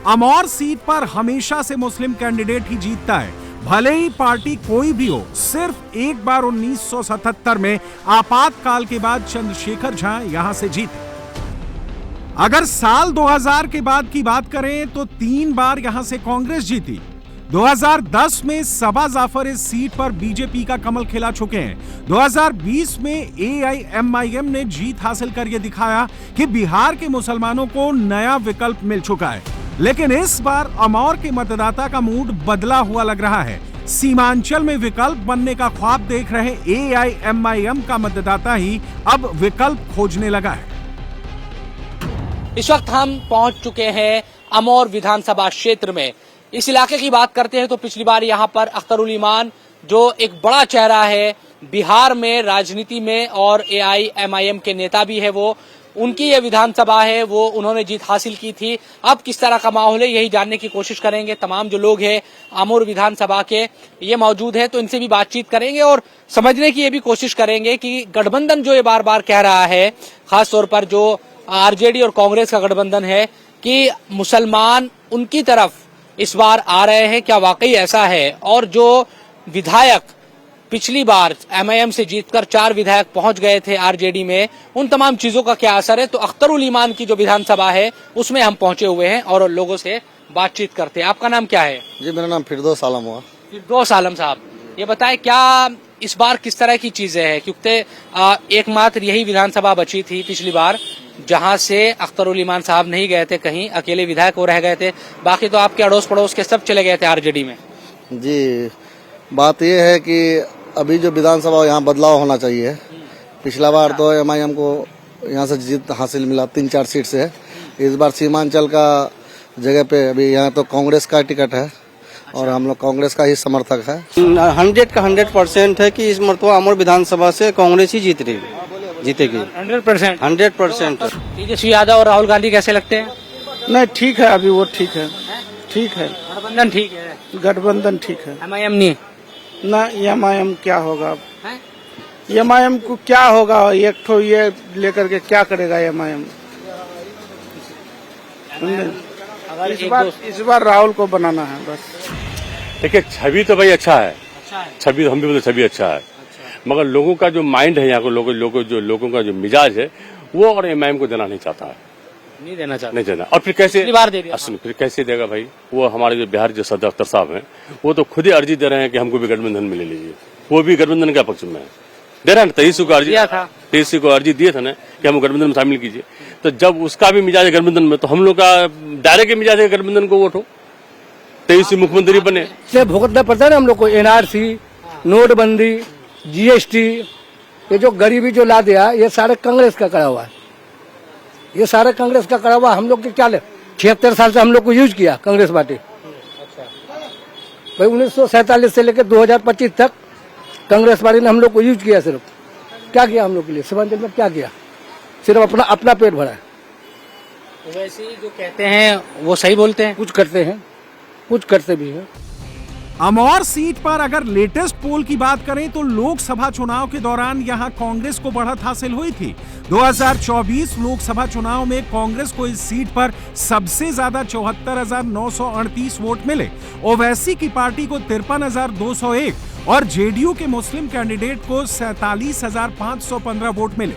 Amour seat पर हमेशा से मुस्लिम कैंडिडेट ही जीतता है, भले ही पार्टी कोई भी हो। सिर्फ एक बार 1977 में आपातकाल के बाद चंद्रशेखर झा यहां से जीते। अगर साल 2000 के बाद की बात करें तो 3 बार यहां से कांग्रेस जीती। 2010 में सबा जाफर इस सीट पर बीजेपी का कमल खिला चुके हैं। 2020 में AIMIM ने जीत हासिल कर यह दिखाया कि बिहार के मुसलमानों को नया विकल्प मिल चुका है। लेकिन इस बार अमौर के मतदाता का मूड बदला हुआ लग रहा है। सीमांचल में विकल्प बनने का ख्वाब देख रहे AIMIM का मतदाता ही अब विकल्प खोजने लगा है। इस वक्त हम पहुंच चुके हैं अमौर विधानसभा क्षेत्र में। इस इलाके की बात करते हैं तो पिछली बार यहां पर अख्तरुल ईमान जो एक बड़ा चेहरा है बिहार में राजनीति में और AIMIM के नेता भी है, वो उनकी ये विधानसभा है, वो उन्होंने जीत हासिल की थी। अब किस तरह का माहौल है यही जानने की कोशिश करेंगे। तमाम जो लोग हैं अमौर विधानसभा के ये मौजूद है तो इनसे भी बातचीत करेंगे और समझने की ये भी कोशिश करेंगे कि गठबंधन जो ये बार बार कह रहा है, खासतौर पर जो RJD और कांग्रेस का गठबंधन है कि मुसलमान उनकी तरफ इस बार आ रहे हैं, क्या वाकई ऐसा है? और जो विधायक पिछली बार MIM से जीतकर 4 विधायक पहुंच गए थे RJD में, उन तमाम चीजों का क्या असर है? तो अख्तरुल ईमान की जो विधानसभा है उसमें हम पहुंचे हुए हैं और लोगों से बातचीत करते हैं। आपका नाम क्या है? जी मेरा नाम फिरदौस आलम हुआ। फिरदौस आलम साहब, ये बताएं क्या इस बार किस तरह की चीजें हैं? क्योंकि एकमात्र यही विधानसभा बची थी पिछली बार जहां से अख्तरुल ईमान साहब नहीं गए थे, कहीं अकेले विधायक वो रह गए थे, बाकी तो आपके अड़ोस पड़ोस के सब चले गए थे RJD में। जी बात यह है कि अभी जो विधानसभा यहाँ बदलाव होना चाहिए। पिछला बार तो MIM को यहाँ से जीत हासिल मिला 3-4 सीट से। इस बार सीमांचल का जगह पे अभी यहाँ तो कांग्रेस का टिकट है और हम लोग कांग्रेस का ही समर्थक है। 100 का 100% है कि इस मरतबा अमौर विधानसभा से कांग्रेस ही जीतेगी 100%। तेजस्वी यादव और राहुल गांधी कैसे लगते हैं? नहीं ठीक है, अभी वो ठीक है। गठबंधन ठीक है, गठबंधन ठीक है। MIM नहीं ना MIM क्या होगा? MIM को क्या होगा? एक ठो ये लेकर के क्या करेगा MIM? इस बार राहुल को बनाना है बस। देखिए छवि तो भाई अच्छा है, छवि तो हम भी बोलते छवि अच्छा है, मगर लोगों का जो माइंड है यहाँ को लोगों का जो मिजाज है वो और MIM को देना नहीं चाहता है, नहीं देना नहीं देना। और फिर कैसे बार दे दिया, फिर कैसे देगा भाई? वो हमारे जो बिहार जो सदर अख्तर साहब हैं वो तो खुद ही अर्जी दे रहे हैं कि हमको भी गठबंधन में ले लीजिए। वो भी गठबंधन के पक्ष में है, दे रहे हैं। 23 को अर्जी दिए थे ना कि हम गठबंधन में शामिल कीजिए। तो जब उसका भी मिजाज है गठबंधन में, तो हम लोग का डायरेक्ट मिजाज है गठबंधन को वोट हो, 23 मुख्यमंत्री बने। भुगतना पड़ता है ना हम लोग को। NRC, नोटबंदी, GST, ये जो गरीबी जो ला दिया ये सारे कांग्रेस का करा हुआ है। ये सारे कांग्रेस का करा हुआ। हम लोग के क्या 76 साल से हम लोग को यूज किया कांग्रेस पार्टी। भाई 1947 से लेकर 2025 तक कांग्रेस पार्टी ने हम लोग को यूज किया। सिर्फ क्या किया हम लोग के लिए? सीमांचल में क्या किया? सिर्फ अपना पेट भरा है। तो वैसे ही जो कहते हैं वो सही बोलते हैं, कुछ करते हैं, कुछ करते भी हैं। अमौर सीट पर अगर लेटेस्ट पोल की बात करें तो लोकसभा चुनाव के दौरान यहां कांग्रेस को बढ़त हासिल हुई थी। 2024 लोकसभा चुनाव में कांग्रेस को इस सीट पर सबसे ज्यादा 74,938 वोट मिले। ओवैसी की पार्टी को 53,201 और JDU के मुस्लिम कैंडिडेट को 47,515 वोट मिले।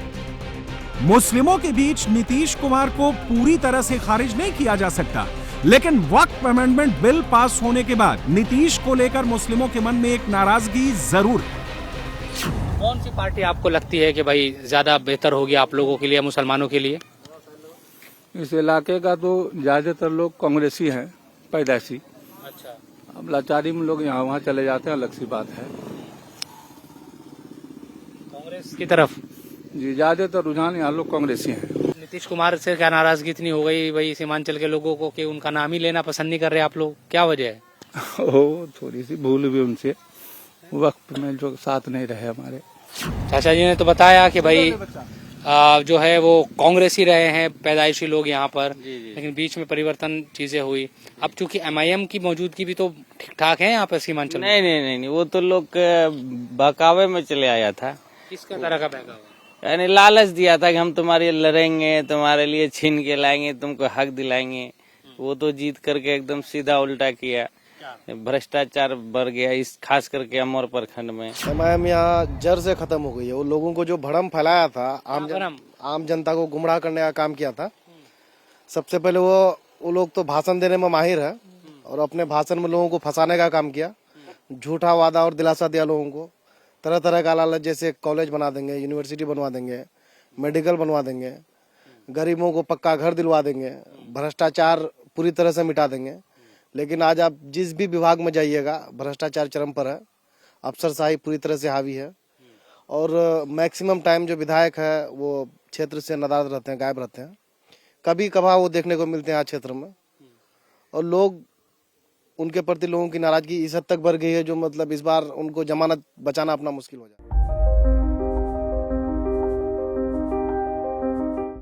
मुस्लिमों के बीच नीतीश कुमार को पूरी तरह से खारिज नहीं किया जा सकता, लेकिन वक्फ अमेंडमेंट बिल पास होने के बाद नीतीश को लेकर मुस्लिमों के मन में एक नाराजगी जरूर है। कौन सी पार्टी आपको लगती है कि भाई ज्यादा बेहतर होगी आप लोगों के लिए, मुसलमानों के लिए? इस इलाके का तो ज्यादातर लोग कांग्रेसी हैं पैदाइशी। अच्छा, अब लाचारी में लोग यहाँ वहाँ चले जाते हैं, अलग सी बात है। कांग्रेस की तरफ जी ज्यादातर रुझान यहाँ लोग कांग्रेसी हैं। नीतीश कुमार से क्या नाराजगी इतनी हो गई भाई सीमांचल के लोगों को कि उनका नाम ही लेना पसंद नहीं कर रहे आप लोग? क्या वजह है? थोड़ी सी भूल भी उनसे, वक्त में जो साथ नहीं रहे हमारे। चाचा जी ने तो बताया कि भाई जो है वो कांग्रेस ही रहे हैं पैदाइशी लोग यहाँ पर, लेकिन बीच में परिवर्तन चीजें हुई। अब चूंकि MIM की मौजूदगी भी तो ठीक ठाक है यहाँ पर सीमांचल में। नहीं, वो तो लोग बहकावे में चले आया था। किसका तरह का बहकावा? यानी लालच दिया था कि हम तुम्हारे लिए लड़ेंगे, तुम्हारे लिए छीन के लाएंगे, तुमको हक दिलाएंगे। वो तो जीत करके एकदम सीधा उल्टा किया, भ्रष्टाचार बढ़ गया इस खास करके अमर प्रखंड में। एमआईएम यहाँ जड़ से खत्म हो गई है। वो लोगों को जो भ्रम फैलाया था, आम जनता को गुमराह करने का काम किया था। सबसे पहले वो लोग तो भाषण देने में माहिर है और अपने भाषण में लोगों को फंसाने का काम किया, झूठा वादा और दिलासा दिया लोगों को, तरह तरह का लालच, जैसे कॉलेज बना देंगे, यूनिवर्सिटी बनवा देंगे, मेडिकल बनवा देंगे, गरीबों को पक्का घर दिलवा देंगे, भ्रष्टाचार पूरी तरह से मिटा देंगे। लेकिन आज आप जिस भी विभाग में जाइएगा भ्रष्टाचार चरम पर है, अफसरशाही पूरी तरह से हावी है और मैक्सिमम टाइम जो विधायक है वो क्षेत्र से नाराज रहते हैं, गायब रहते हैं। कभी कभार वो देखने को मिलते हैं आज क्षेत्र में और लोग उनके प्रति लोगों की नाराजगी इस हद तक बढ़ गई है जो मतलब इस बार उनको जमानत बचाना अपना मुश्किल हो जाए।